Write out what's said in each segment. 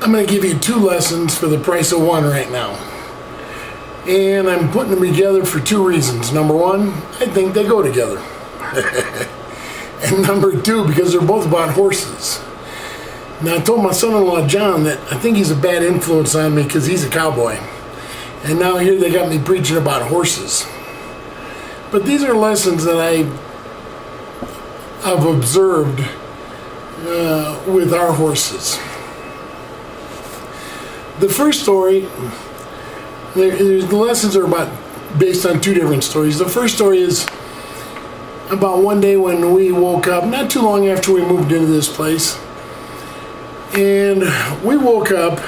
I'm going to give you 2 lessons for the price of 1 right now. And I'm putting them together for 2 reasons. Number 1, I think they go together. And number 2, because they're both about horses. Now, I told my son-in-law, John, that I think he's a bad influence on me because he's a cowboy. And now here they got me preaching about horses. But these are lessons that I've observed with our horses. The first story, the lessons are based on 2 different stories. The first story is about one day when we woke up, not too long after we moved into this place. And we woke up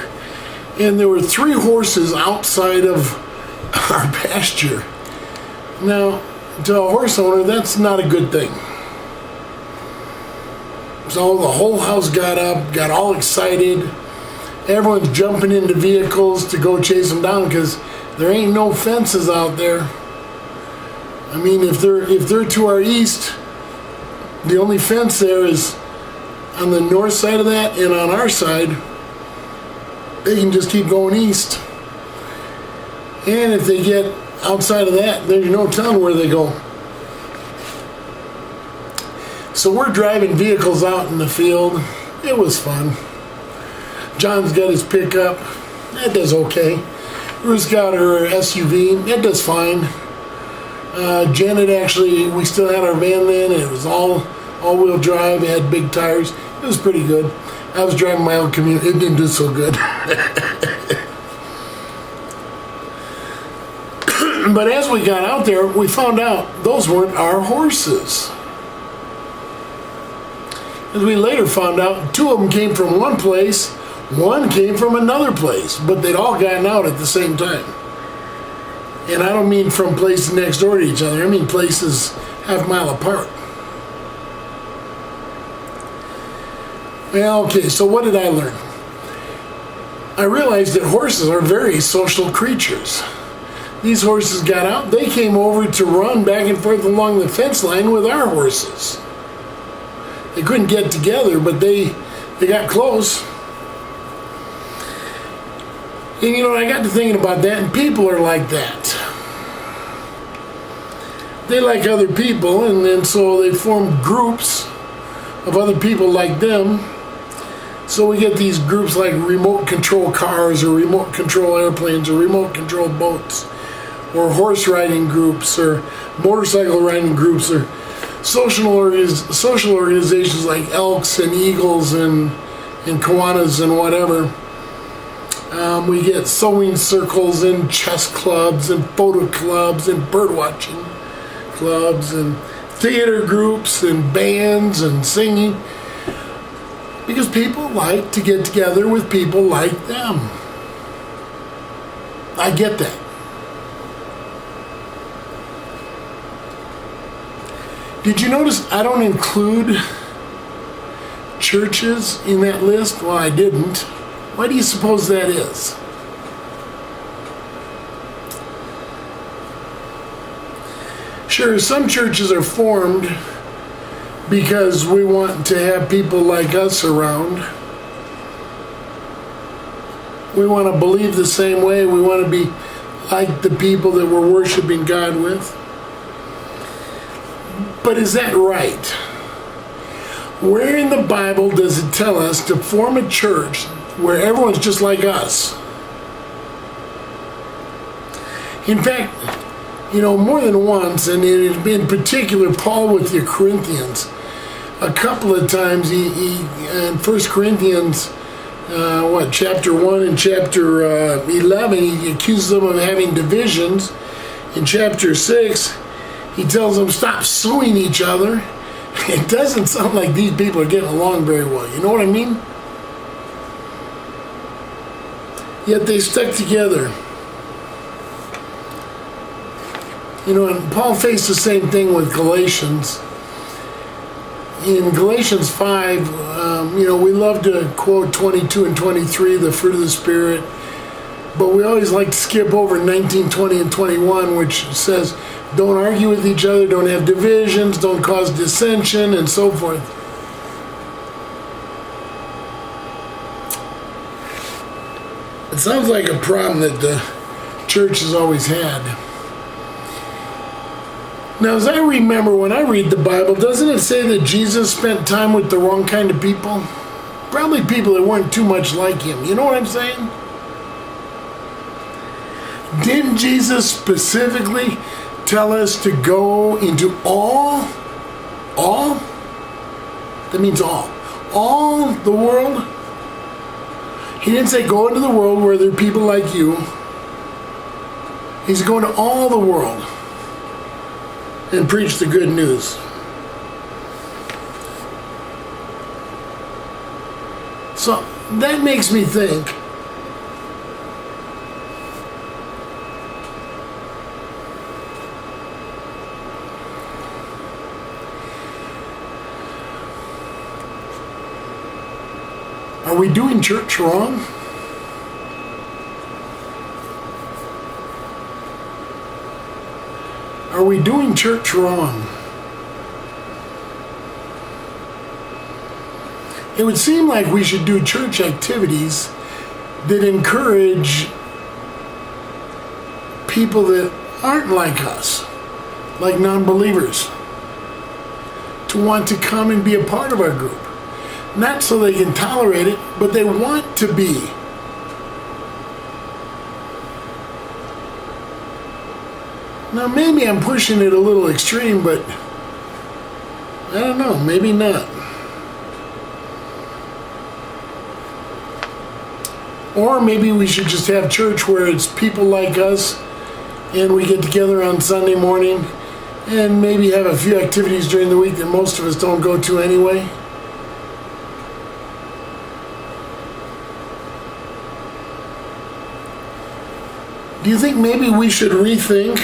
and there were 3 horses outside of our pasture. Now, to a horse owner, that's not a good thing. So the whole house got up, got all excited. Everyone's jumping into vehicles to go chase them down because there ain't no fences out there. I mean, if they're to our east, the only fence there is on the north side of that, and on our side, they can just keep going east. And if they get outside of that, there's no telling where they go. So we're driving vehicles out in the field. It was fun. John's got his pickup. That does okay. Ruth's got her SUV. That does fine. Janet, actually, we still had our van then, and it was all-wheel drive. It had big tires. It was pretty good. I was driving my own commute. It didn't do so good. But as we got out there, we found out those weren't our horses. As we later found out, 2 of them came from one place, 1 came from another place, but they'd all gotten out at the same time. And I don't mean from places next door to each other. I mean places half a mile apart. Well, okay, so what did I learn? I realized that horses are very social creatures. These horses got out. They came over to run back and forth along the fence line with our horses. They couldn't get together, but they got close. And you know, I got to thinking about that, and people are like that. They like other people, and then so they form groups of other people like them. So we get these groups like remote control cars, or remote control airplanes, or remote control boats, or horse riding groups, or motorcycle riding groups, or social organizations like Elks and Eagles and Kiwanis and whatever. We get sewing circles and chess clubs and photo clubs and birdwatching clubs and theater groups and bands and singing, because people like to get together with people like them. I get that. Did you notice I don't include churches in that list? Well, I didn't. Why do you suppose that is? Sure, some churches are formed because we want to have people like us around. We want to believe the same way. We want to be like the people that we're worshiping God with. But is that right? Where in the Bible does it tell us to form a church where everyone's just like us? In fact, you know, more than once, and in particular Paul with the Corinthians, a couple of times he in 1 Corinthians chapter 1 and chapter 11, he accuses them of having divisions. In chapter 6, he tells them stop suing each other. It doesn't sound like these people are getting along very well. You know what I mean? Yet they stuck together. You know, and Paul faced the same thing with Galatians. In Galatians 5, we love to quote 22 and 23, the fruit of the Spirit, but we always like to skip over 19, 20, and 21, which says, don't argue with each other, don't have divisions, don't cause dissension, and so forth. sounds like a problem that the church has always had. Now, as I remember, when I read the Bible, doesn't it say that Jesus spent time with the wrong kind of people? Probably people that weren't too much like him. You know what I'm saying? Didn't Jesus specifically tell us to go into all? That means all the world? He didn't say go into the world where there are people like you. He's going to all the world and preach the good news. So that makes me think, are we doing church wrong? Are we doing church wrong? It would seem like we should do church activities that encourage people that aren't like us, like non-believers, to want to come and be a part of our group. Not so they can tolerate it, but they want to be. Now, maybe I'm pushing it a little extreme, but I don't know, maybe not. Or maybe we should just have church where it's people like us and we get together on Sunday morning and maybe have a few activities during the week that most of us don't go to anyway. Do you think maybe we should rethink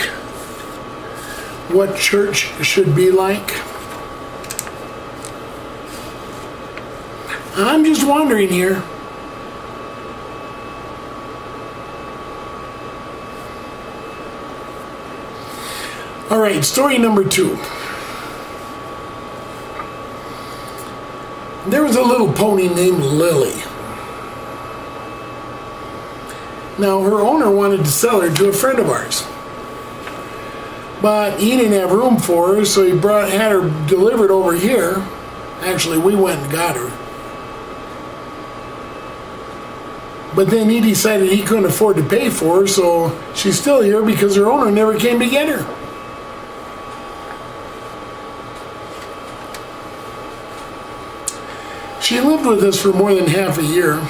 what church should be like? I'm just wondering here. All right, story number 2. There was a little pony named Lily. Now, her owner wanted to sell her to a friend of ours. But he didn't have room for her, so he had her delivered over here. Actually, we went and got her. But then he decided he couldn't afford to pay for her, so she's still here because her owner never came to get her. She lived with us for more than half a year.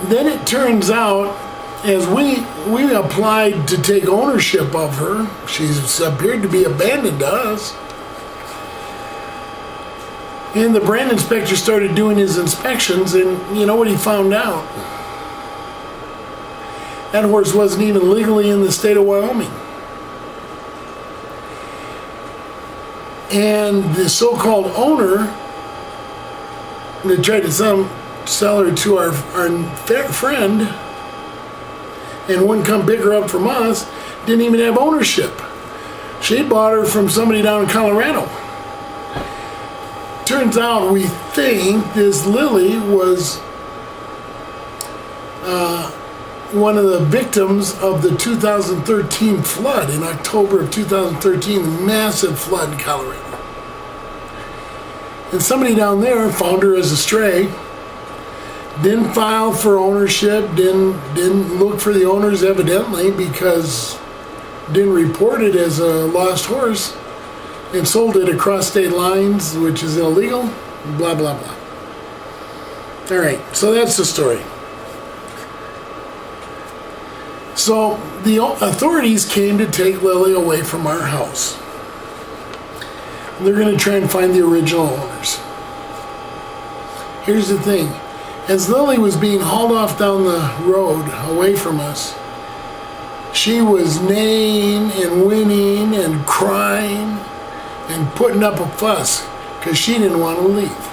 Then it turns out, as we applied to take ownership of her, she's appeared to be abandoned to us. And the brand inspector started doing his inspections, and you know what he found out? That horse wasn't even legally in the state of Wyoming. And the so-called owner that tried to sell her to our friend and wouldn't come pick her up from us didn't even have ownership. She bought her from somebody down in Colorado. Turns out we think this Lily was one of the victims of the 2013 flood. In October of 2013, the massive flood in Colorado. And somebody down there found her as a stray, didn't file for ownership, didn't look for the owners evidently because didn't report it as a lost horse, and sold it across state lines, which is illegal, blah, blah, blah. All right, so that's the story. So the authorities came to take Lily away from our house. They're going to try and find the original owners. Here's the thing. As Lily was being hauled off down the road away from us, she was neighing and whinnying and crying and putting up a fuss because she didn't want to leave.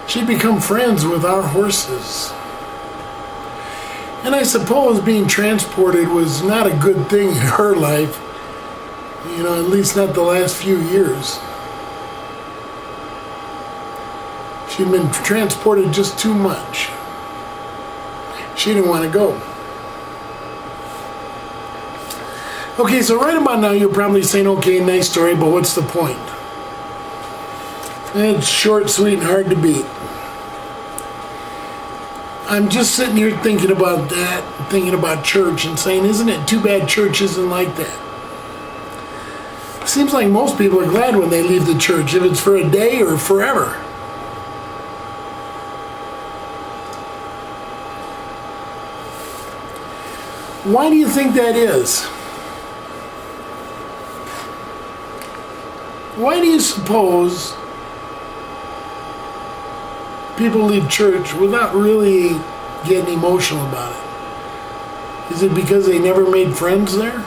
She'd become friends with our horses. And I suppose being transported was not a good thing in her life, you know, at least not the last few years. She'd been transported just too much. She didn't want to go. Okay, so right about now you're probably saying, okay, nice story, but what's the point? It's short, sweet, and hard to beat. I'm just sitting here thinking about that, thinking about church, and saying, isn't it too bad church isn't like that? Seems like most people are glad when they leave the church, if it's for a day or forever. Why do you think that is? Why do you suppose people leave church without really getting emotional about it? Is it because they never made friends there?